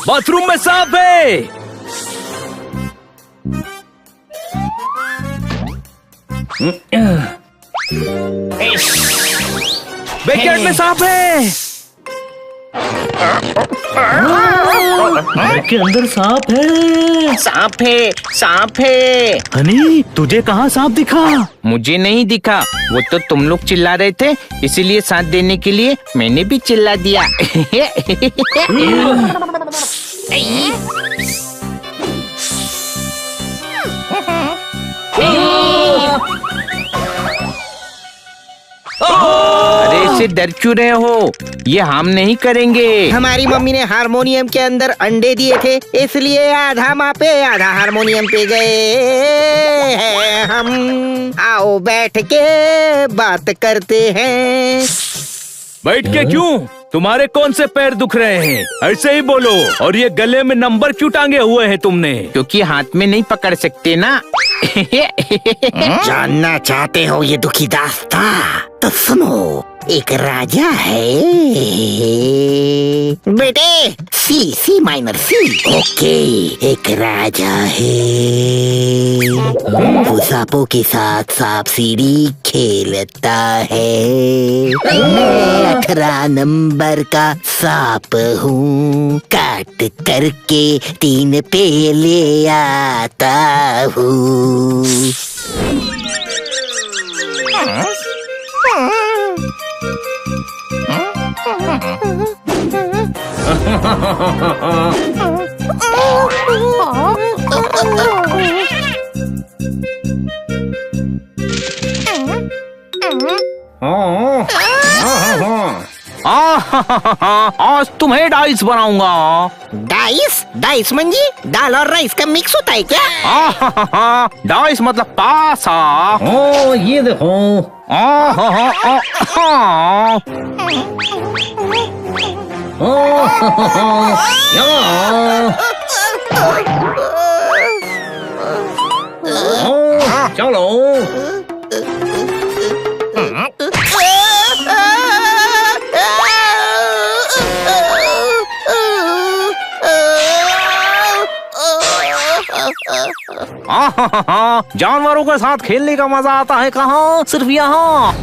Bathroom में सांप है। बैकयार्ड में सांप है। घर के अंदर सांप है। सांप है, सांप है। हनी, तुझे कहाँ सांप दिखा? मुझे नहीं दिखा, वो तो तुम लोग चिल्ला रहे थे, इसीलिए साथ देने के लिए मैंने भी चिल्ला दिया। अरे इससे डर क्यों रहे हो? ये हम नहीं करेंगे। हमारी मम्मी ने हारमोनियम के अंदर अंडे दिए थे, इसलिए आधा माँ पे आधा हारमोनियम पे गए हैं हम। आओ बैठ के बात करते हैं। बैठ के क्यों? तुम्हारे कौन से पैर दुख रहे हैं? ऐसे ही बोलो। और ये गले में नंबर क्यों टांगे हुए हैं तुमने? क्योंकि हाथ में नहीं पकड़ सकते ना। जानना चाहते हो ये दुखी दास्ता? तो सुनो, एक राजा है बेटे, सी माइनर सी। ओके, एक राजा है, वो सांपों के साथ सांप सीढ़ी खेलता है। मैं 18 नंबर का सांप हूँ, काट करके 3 पे ले आता हूँ। आज तुम्हें डाइस बनाऊंगा। डाइस? डाइस मंजी दाल और राइस का मिक्स होता है क्या? डाइस मतलब पासा। ओ ये देखो। चलो। जानवरों के साथ खेलने का मजा आता है कहाँ? सिर्फ यहाँ।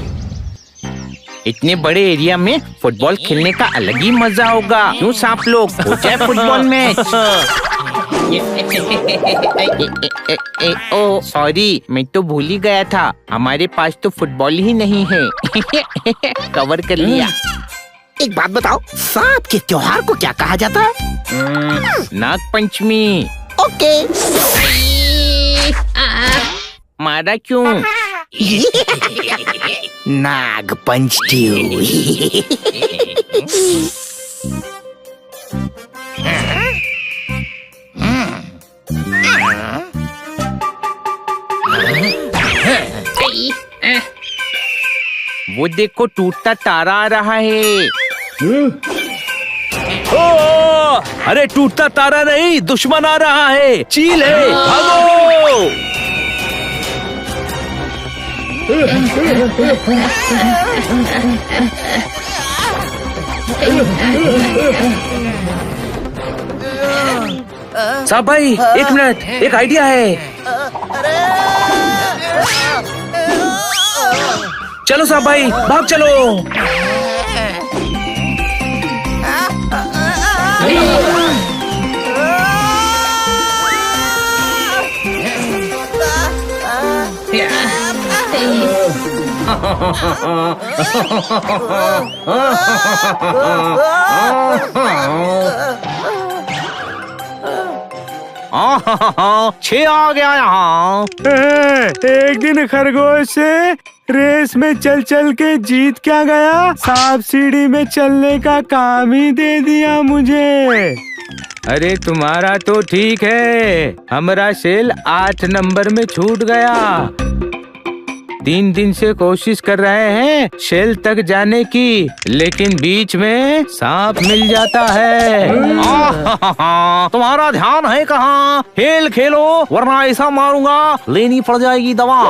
इतने बड़े एरिया में फुटबॉल खेलने का अलग ही मजा होगा। क्यों सांप लोग? हो जाए फुटबॉल मैच। ओ सॉरी, मैं तो भूल ही गया था, हमारे पास तो फुटबॉल ही नहीं है। कवर कर लिया। एक बात बताओ, सांप के त्योहार को क्या कहा जाता है? नाग पंचमी। ओके। मारा क्यों? नाग पंचमी। वो देखो, टूटता तारा आ रहा है। ओ, अरे टूटता तारा नहीं, दुश्मन आ रहा है। चील है, भागो। साहब भाई, एक मिनट, एक आइडिया है। चलो साहब भाई, भाग चलो। छह आ गया यहाँ। एक दिन खरगोश से रेस में चल चल के जीत क्या गया, सांप सीढ़ी में चलने का काम ही दे दिया मुझे। अरे तुम्हारा तो ठीक है, हमारा सेल 8 नंबर में छूट गया। 3 दिन से कोशिश कर रहे हैं शेल तक जाने की, लेकिन बीच में सांप मिल जाता है। तुम्हारा ध्यान है कहाँ? खेल खेलो वरना ऐसा मारूंगा लेनी पड़ जाएगी दवा।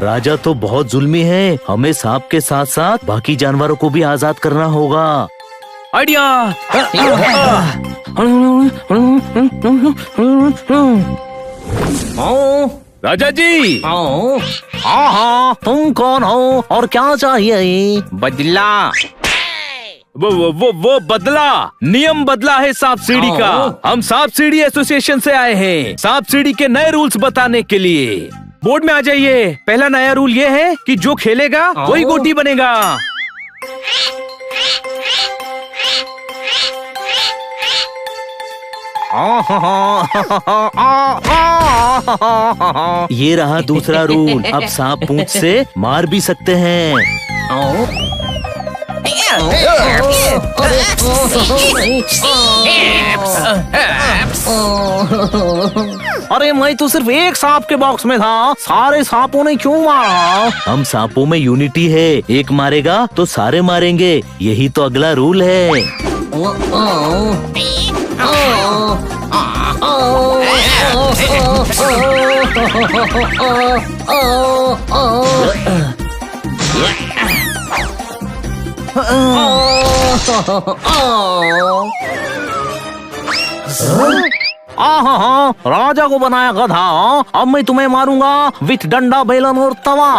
राजा तो बहुत जुल्मी है, हमें सांप के साथ साथ बाकी जानवरों को भी आजाद करना होगा। आइडिया। राजा जी। हाँ, तुम कौन हो और क्या चाहिए? बदला। वो बदला, नियम बदला है सांप सीढ़ी का। हम सांप सीढ़ी एसोसिएशन से आए हैं सांप सीढ़ी के नए रूल्स बताने के लिए। बोर्ड में आ जाइए। पहला नया रूल ये है कि जो खेलेगा वही गोटी बनेगा। ये रहा दूसरा रूल, अब सांप पूंछ से मार भी सकते हैं। अरे मैं तो सिर्फ एक सांप के बॉक्स में था, सारे सांपों ने क्यों मारा? हम सांपों में यूनिटी है, एक मारेगा तो सारे मारेंगे, यही तो अगला रूल है। राजा को बनाया गधा, अब मैं तुम्हें मारूंगा विथ डंडा बेलन और तवा।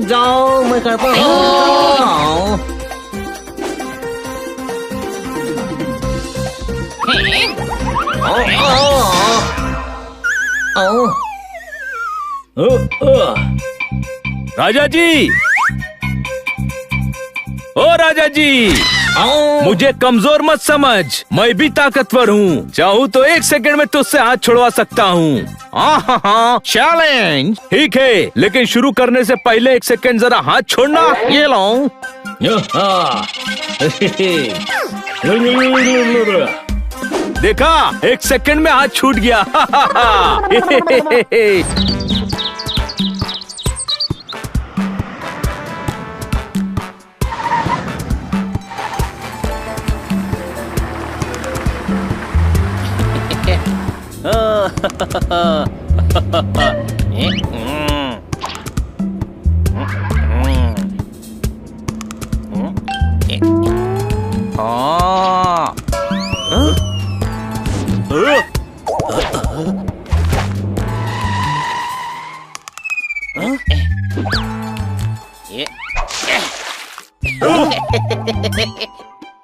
जाओ मैं कहता हूँ। राजा जी, ओ राजा जी, मुझे कमजोर मत समझ, मैं भी ताकतवर हूँ। चाहूँ तो 1 सेकंड में तुझसे हाथ छुड़वा सकता हूँ। चैलेंज। ठीक है, लेकिन शुरू करने से पहले 1 सेकंड जरा हाथ छोड़ना। ये लो। देखा, 1 सेकंड में हाथ छूट गया।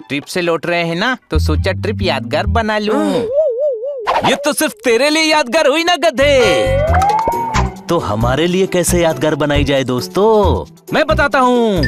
ट्रिप से लौट रहे हैं ना, तो सोचा ट्रिप यादगार बना लूं। ये तो सिर्फ तेरे लिए यादगार हुई ना गधे। तो हमारे लिए कैसे यादगार बनाई जाए दोस्तों? मैं बताता हूँ।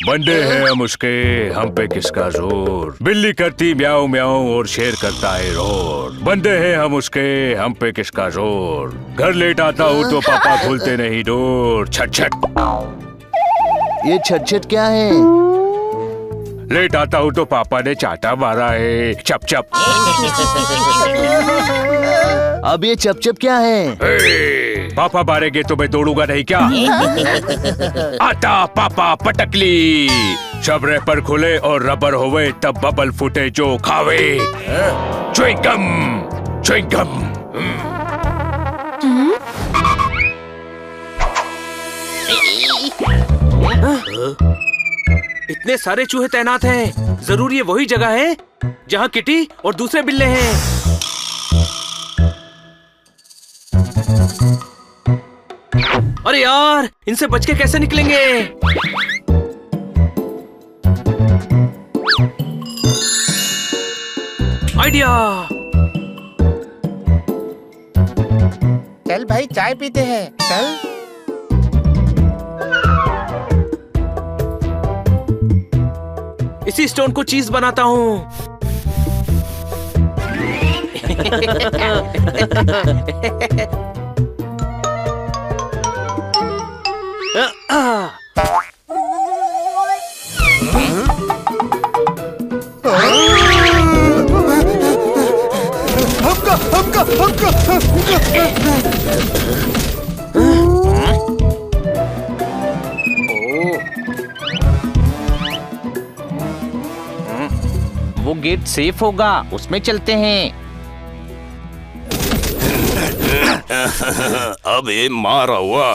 बंदे हैं हम उसके, हम पे किसका जोर। बिल्ली करती म्याऊं म्याऊं और शेर करता है रोर। बंदे हैं हम उसके, हम पे किसका जोर। घर लेट आता हूँ तो पापा खुलते नहीं डोर। छट छट। ये छट छट क्या है? लेट आता हूँ तो पापा ने चाटा मारा है। चप चप। अब ये चप चप क्या है? पापा मारेंगे तो मैं दौड़ूंगा नहीं क्या? आता पापा पटकली, जब रैपर खुले और रबर होवे तब बबल फूटे जो खावे। Chewing gum chewing gum. इतने सारे चूहे तैनात हैं, जरूर ये वही जगह है जहाँ किटी और दूसरे बिल्ले हैं। अरे यार, इनसे बच के कैसे निकलेंगे? आइडिया। चल भाई चाय पीते हैं, चल। इसी स्टोन को चीज बनाता हूँ। वो गेट सेफ होगा, उसमें चलते हैं। अबे मारा हुआ।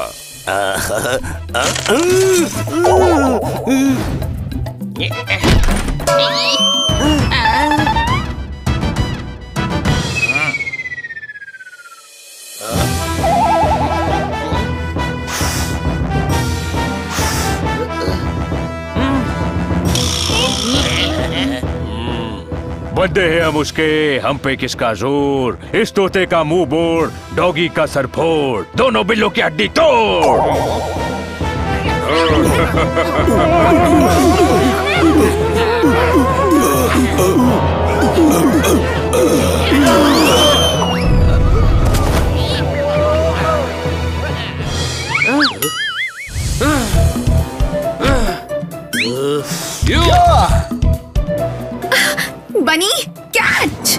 बंदे हैं हम उसके, हम पे किसका जोर। इस तोते का मुंह बोड़, डॉगी का सर फोड़, दोनों बिल्लों की हड्डी तोड़। बनी कैच।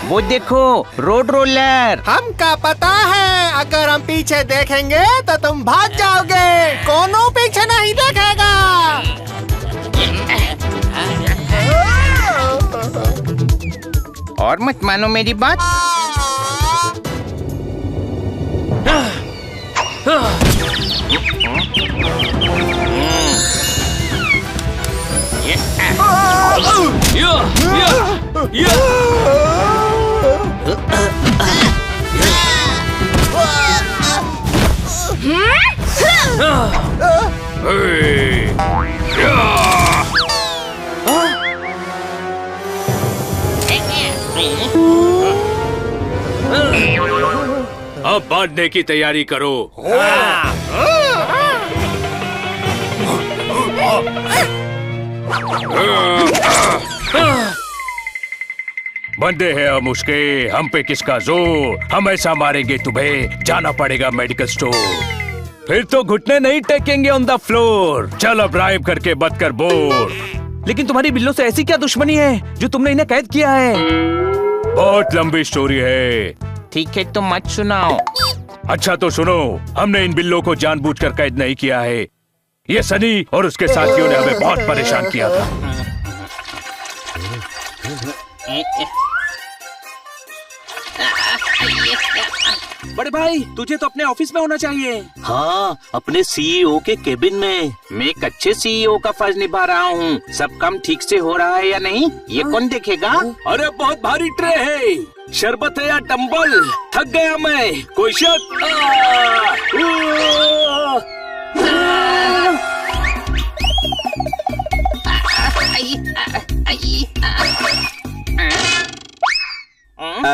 वो देखो, रोड रोलर। हमका पता है, अगर हम पीछे देखेंगे तो तुम भाग जाओगे। कोनो पीछे नहीं देखेगा। और मत मानो मेरी बात। अब बांधने की तैयारी करो। बंदे हैं हम उसके, हम पे किसका जोर। हम ऐसा मारेंगे तुम्हें, जाना पड़ेगा मेडिकल स्टोर। फिर तो घुटने नहीं टेकेंगे ऑन द फ्लोर। चल अब राइम करके बद कर बोर। लेकिन तुम्हारी बिल्लों से ऐसी क्या दुश्मनी है जो तुमने इन्हें कैद किया है? बहुत लंबी स्टोरी है। ठीक है तो मत सुनाओ। अच्छा तो सुनो, हमने इन बिल्लों को जानबूझकर कैद नहीं किया है। ये सनी और उसके साथियों ने हमें बहुत परेशान किया था। बड़े भाई तुझे तो अपने ऑफिस में होना चाहिए। हाँ, अपने सीईओ के केबिन में। मैं एक अच्छे सीईओ का फर्ज निभा रहा हूँ। सब काम ठीक से हो रहा है या नहीं, ये कौन देखेगा? अरे बहुत भारी ट्रे है, शरबत है या डंबल? थक गया मैं, कोई शक?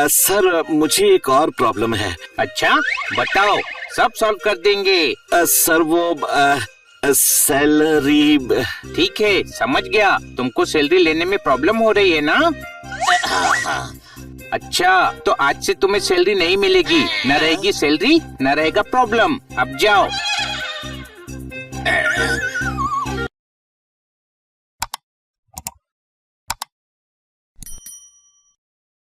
सर मुझे एक और प्रॉब्लम है। अच्छा बताओ, सब सॉल्व कर देंगे। सर वो सैलरी। ठीक है, समझ गया। तुमको सैलरी लेने में प्रॉब्लम हो रही है ना? अच्छा, तो आज से तुम्हें सैलरी नहीं मिलेगी। न रहेगी सैलरी, न रहेगा प्रॉब्लम। अब जाओ।